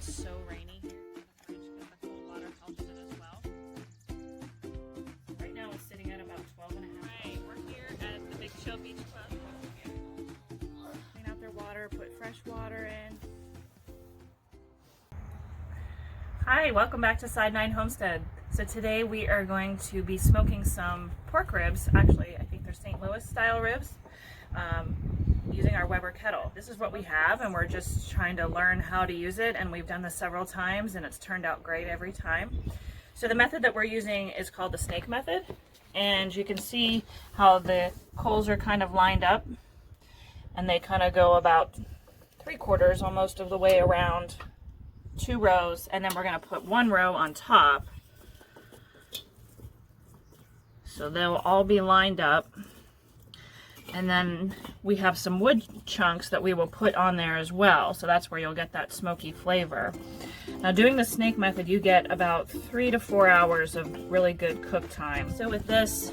It's so rainy here in the fridge because the cold water helps it as well. Right now it's sitting at about 12 and a half. Right, we're here at the Big Show Beach Club. Clean out their water, put fresh water in. Hi, welcome back to Side 9 Homestead. So today we are going to be smoking some pork ribs. Actually, I think they're St. Louis style ribs. Using our Weber Kettle. This is what we have, and we're just trying to learn how to use it, and we've done this several times and it's turned out great every time. So the method that we're using is called the snake method, and you can see how the coals are kind of lined up, and they kind of go about 3/4 almost of the way around 2 rows, and then we're going to put 1 row on top, so they'll all be lined up. And then we have some wood chunks that we will put on there as well. So that's where you'll get that smoky flavor. Now doing the snake method, you get about 3 to 4 hours of really good cook time. So with this,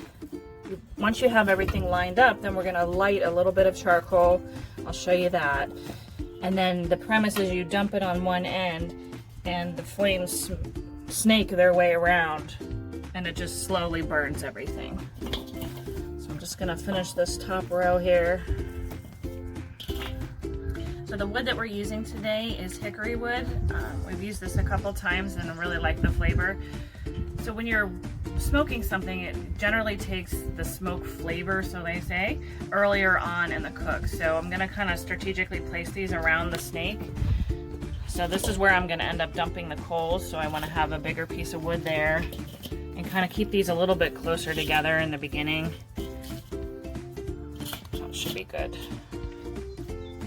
once you have everything lined up, then we're gonna light a little bit of charcoal. I'll show you that. And then the premise is you dump it on one end and the flames snake their way around and it just slowly burns everything. I'm just going to finish this top row here. So the wood that we're using today is hickory wood. We've used this a couple times and I really like the flavor. So when you're smoking something, it generally takes the smoke flavor, so they say, earlier on in the cook. So I'm going to kind of strategically place these around the snake. So this is where I'm going to end up dumping the coals, so I want to have a bigger piece of wood there and kind of keep these a little bit closer together in the beginning. Should be good.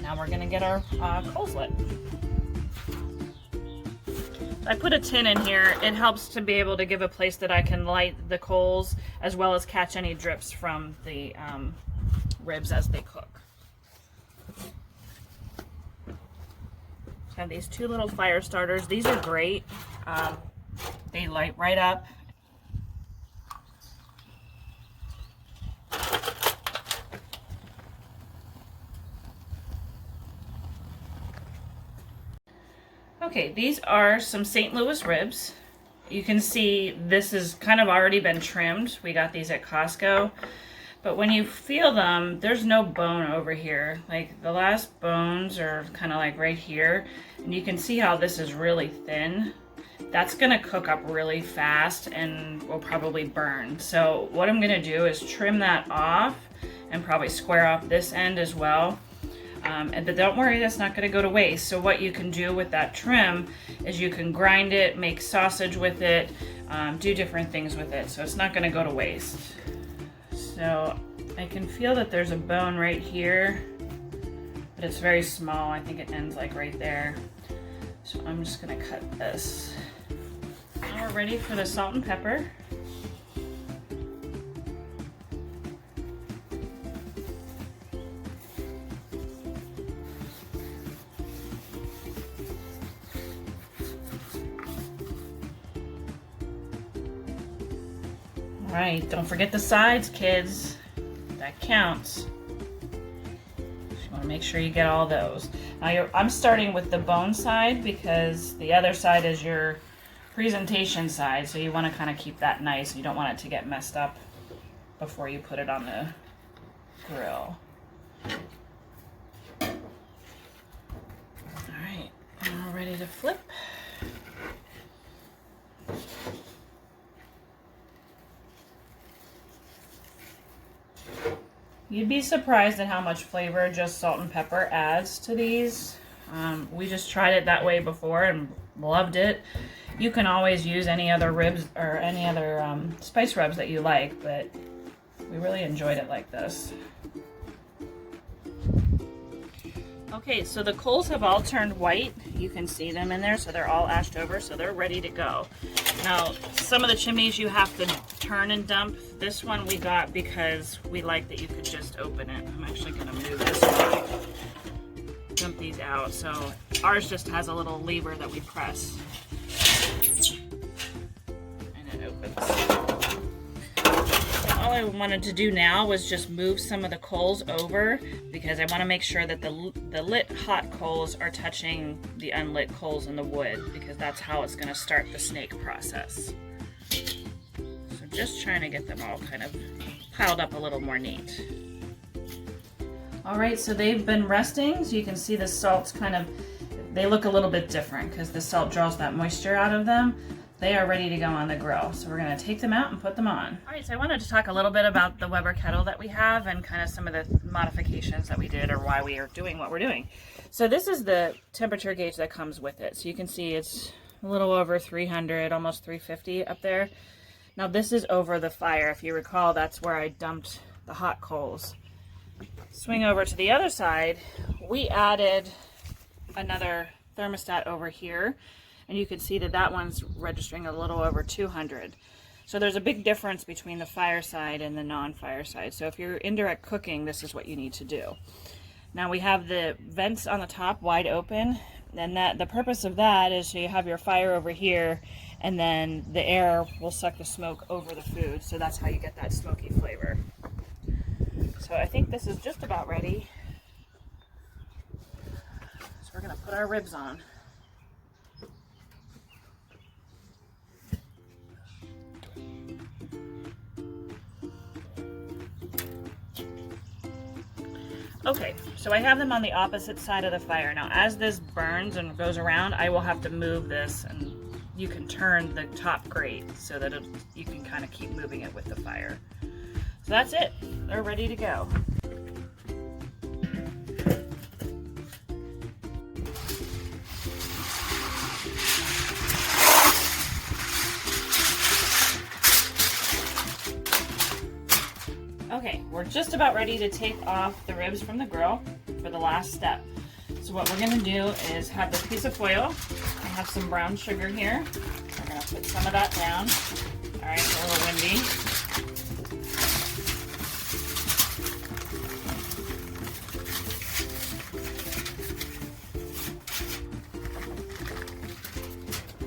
Now we're gonna get our coals lit. I put a tin in here. It helps to be able to give a place that I can light the coals as well as catch any drips from the ribs as they cook. I have these 2 little fire starters. These are great. They light right up. Okay, these are some St. Louis ribs. You can see this has kind of already been trimmed. We got these at Costco. But when you feel them, there's no bone over here. Like the last bones are kind of like right here. And you can see how this is really thin. That's gonna cook up really fast and will probably burn. So what I'm gonna do is trim that off and probably square off this end as well. But don't worry, that's not going to go to waste. So what you can do with that trim is you can grind it, make sausage with it, do different things with it. So it's not going to go to waste. So I can feel that there's a bone right here, but it's very small. I think it ends like right there. So I'm just going to cut this. Now we're ready for the salt and pepper. Alright, don't forget the sides, kids. That counts. You want to make sure you get all those. Now I'm starting with the bone side because the other side is your presentation side, so you want to kind of keep that nice. You don't want it to get messed up before you put it on the grill. Alright, now we're ready to flip. You'd be surprised at how much flavor just salt and pepper adds to these. We just tried it that way before and loved it. You can always use any other ribs or any other spice rubs that you like, but we really enjoyed it like this. Okay, so the coals have all turned white. You can see them in there, so they're all ashed over, so they're ready to go. Now, some of the chimneys you have to turn and dump. This one we got because we like that you could just open it. I'm actually gonna move this one. Dump these out. So ours just has a little lever that we press. And it opens. all I wanted to do now was just move some of the coals over because I want to make sure that the lit hot coals are touching the unlit coals in the wood, because that's how it's going to start the snake process. So just trying to get them all kind of piled up a little more neat. All right, so they've been resting, so you can see the salt's they look a little bit different because the salt draws that moisture out of them. They are ready to go on the grill. So we're gonna take them out and put them on. All right, so I wanted to talk a little bit about the Weber kettle that we have and kind of some of the modifications that we did or why we are doing what we're doing. So this is the temperature gauge that comes with it. So you can see it's a little over 300, almost 350 up there. Now this is over the fire. If you recall, that's where I dumped the hot coals. Swing over to the other side, we added another thermostat over here. And you can see that that one's registering a little over 200. So there's a big difference between the fire side and the non-fire side. So if you're indirect cooking, this is what you need to do. Now we have the vents on the top wide open, and the purpose of that is so you have your fire over here, and then the air will suck the smoke over the food. So that's how you get that smoky flavor. So I think this is just about ready. So we're gonna put our ribs on. Okay, so I have them on the opposite side of the fire. Now, as this burns and goes around, I will have to move this, and you can turn the top grate so that you can kind of keep moving it with the fire. So that's it. They're ready to go. Okay, we're just about ready to take off the ribs from the grill for the last step. So what we're gonna do is have this piece of foil. I have some brown sugar here. We're gonna put some of that down. All right, it's a little windy.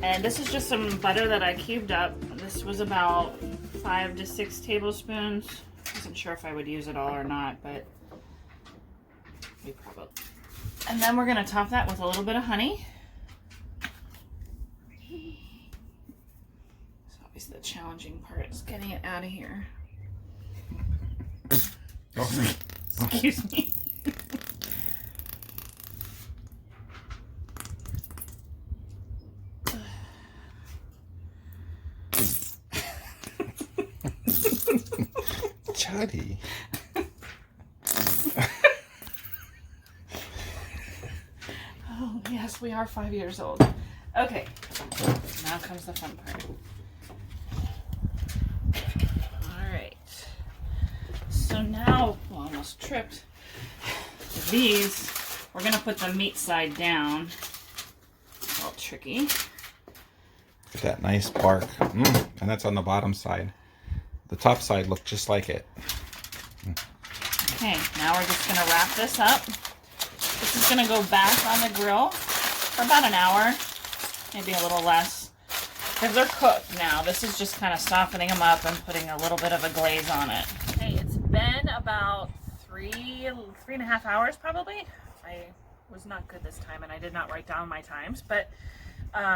And this is just some butter that I cubed up. This was about 5 to 6 tablespoons. I wasn't sure if I would use it all or not, but we probably. And then we're gonna top that with a little bit of honey. So obviously the challenging part is getting it out of here. Oh. Excuse me. Chatty. Oh, yes, we are 5 years old. Okay, now comes the fun part. All right. So now, well, I almost tripped. These, we're going to put the meat side down. It's a little tricky. Look at that nice bark. And that's on the bottom side. The top side looked just like it. Okay, now we're just going to wrap this up. This is going to go back on the grill for about an hour, maybe a little less, because they're cooked now. This is just kind of softening them up and putting a little bit of a glaze on it. Okay, it's been about three and a half hours probably. I was not good this time and I did not write down my times, but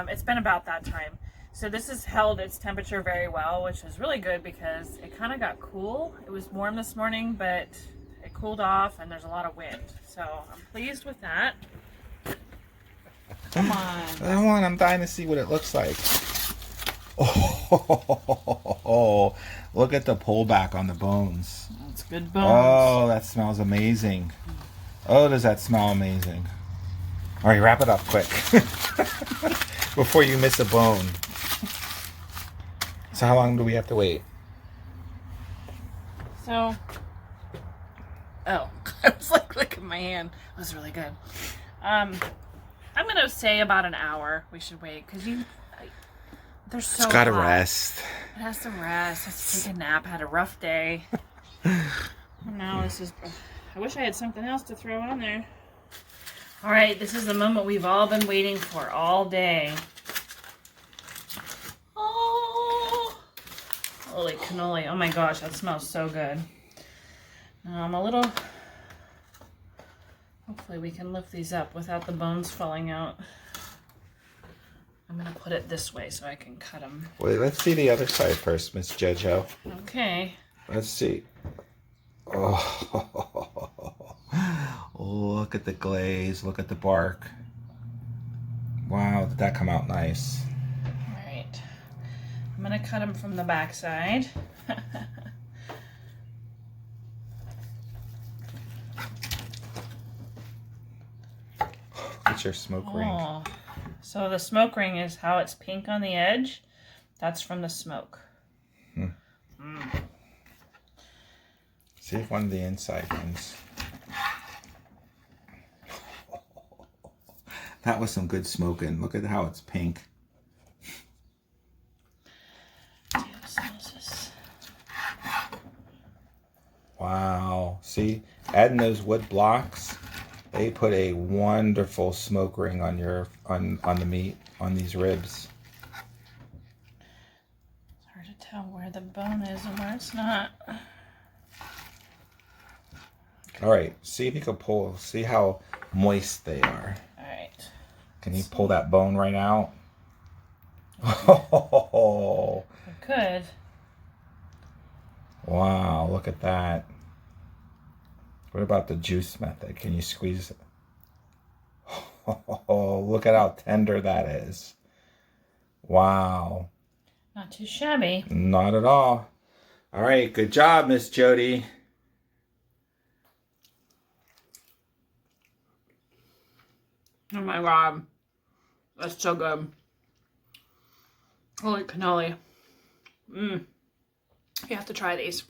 it's been about that time. So this has held its temperature very well, which is really good because it kind of got cool. It was warm this morning, but it cooled off and there's a lot of wind. So I'm pleased with that. Come on. Come on, I'm dying to see what it looks like. Oh, look at the pullback on the bones. That's good bones. Oh, that smells amazing. Oh, does that smell amazing. All right, wrap it up quick before you miss a bone. So how long do we have to wait? So, oh, I was like, look at my hand. It was really good. I'm going to say about an hour we should wait because they're so It's got to hot. rest. It has to rest. It has to take a nap. Had a rough day. Now this is, I wish I had something else to throw on there. All right, this is the moment we've all been waiting for all day. Oh, Holy cannoli. Oh my gosh, that smells so good. Now I'm a little... Hopefully we can lift these up without the bones falling out. I'm going to put it this way so I can cut them. Wait, let's see the other side first, Miss Jojo. Okay. Let's see. Oh, look at the glaze. Look at the bark. Wow, did that come out nice? All right. I'm going to cut them from the back side. It's your smoke ring. Oh. So the smoke ring is how it's pink on the edge. That's from the smoke. See if one of the inside ones. That was some good smoking. Look at how it's pink. Wow. See, adding those wood blocks, they put a wonderful smoke ring on your on the meat, on these ribs. It's hard to tell where the bone is and where it's not. All right, see if you can pull, see how moist they are. All right. Can you pull that bone right out? Oh, I could. wow, look at that. What about the juice method? Can you squeeze it? Oh, look at how tender that is. Wow. Not too shabby. Not at all. All right, good job, Miss Jody. Oh my god. That's so good. Holy cannoli. You have to try these.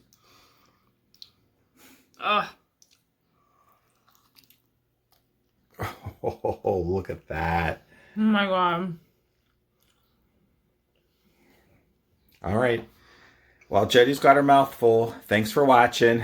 Ugh. Oh, look at that. Oh my god. All right. Well, Jody's got her mouth full. Thanks for watching.